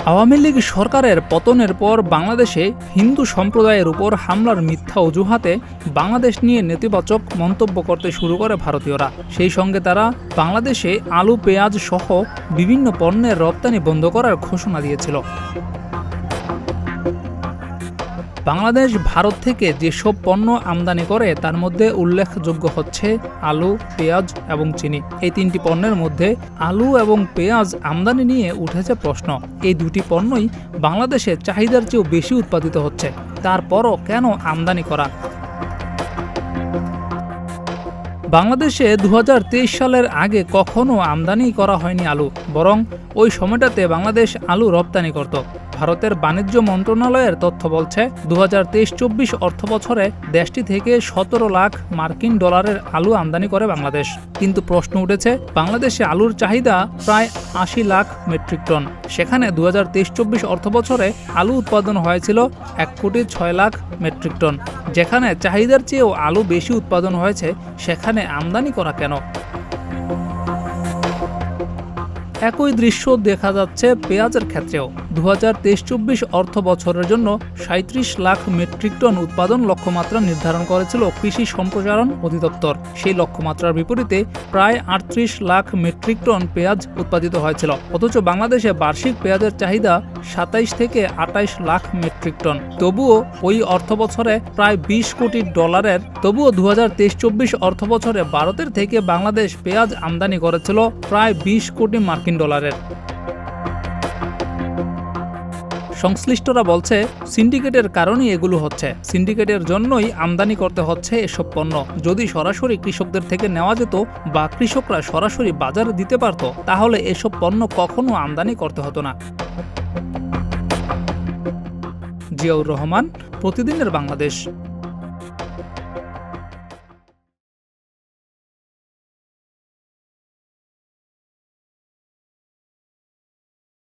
আওয়ামী লীগ সরকারের পতনের পর বাংলাদেশে হিন্দু সম্প্রদায়ের উপর হামলার মিথ্যা অজুহাতে বাংলাদেশ নিয়ে নেতিবাচক মন্তব্য করতে শুরু করে ভারতীয়রা। সেই সঙ্গে তারা বাংলাদেশে আলু, পেঁয়াজ সহ বিভিন্ন পণ্যের রপ্তানি বন্ধ করার ঘোষণা দিয়েছিল। বাংলাদেশ ভারত থেকে যেসব পণ্য আমদানি করে তার মধ্যে উল্লেখযোগ্য হচ্ছে আলু, পেঁয়াজ এবং চিনি। এই তিনটি পণ্যের মধ্যে আলু এবং পেঁয়াজ আমদানি নিয়ে উঠেছে প্রশ্ন। এই দুটি পণ্যই বাংলাদেশে চাহিদার চেয়েও বেশি উৎপাদিত হচ্ছে, তারপরও কেন আমদানি করা? বাংলাদেশে 2023 সালের আগে কখনো আমদানি করা হয়নি আলু, বরং ওই সময়টাতে বাংলাদেশ আলু রপ্তানি করত। ভারতের বাণিজ্য মন্ত্রণালয়ের তথ্য বলছে 2023-24 অর্থবছরে দেশটি থেকে 17 লাখ মার্কিন ডলারের আলু আমদানি করে বাংলাদেশ। কিন্তু প্রশ্ন উঠেছে, বাংলাদেশে আলুর চাহিদা প্রায় 80 লাখ মেট্রিক টন। সেখানে 2023-24 অর্থবছরে আলু উৎপাদন হয়েছিল 1,06 লাখ মেট্রিক টন। যেখানে চাহিদার চেয়েও আলু বেশি উৎপাদন হয়েছে, সেখানে আমদানি করা কেন? একই দৃশ্য দেখা যাচ্ছে পেঁয়াজের ক্ষেত্রেও। 2023-24 অর্থ বছরের জন্য 37 লাখ মেট্রিক টন উৎপাদন লক্ষ্যমাত্রা নির্ধারণ করেছিল কৃষি সম্প্রসারণ অধিদপ্তর। সেই লক্ষ্যমাত্রার বিপরীতে প্রায় 38 লাখ মেট্রিক টন পেঁয়াজ উৎপাদিত হয়েছিল। অথচ বাংলাদেশে বার্ষিক পেঁয়াজের চাহিদা 27 থেকে 28 লাখ মেট্রিক টন। তবুও ওই অর্থ বছরে প্রায় 20 কোটি ডলারের। তবুও 2023-24 অর্থ বছরে ভারতের থেকে বাংলাদেশ পেঁয়াজ আমদানি করেছিল প্রায় 20 কোটি মার্কিন ডলারের। সংশ্লিষ্টরা বলছে, সিন্ডিকেটের কারণেই এগুলো হচ্ছে। সিন্ডিকেটের জন্যই আমদানি করতে হচ্ছে এসব পণ্য। যদি সরাসরি কৃষকদের থেকে নেওয়া যেত বা কৃষকরা সরাসরি বাজারে দিতে পারত, তাহলে এসব পণ্য কখনো আমদানি করতে হতো না। জিয়াউর রহমান, প্রতিদিনের বাংলাদেশ।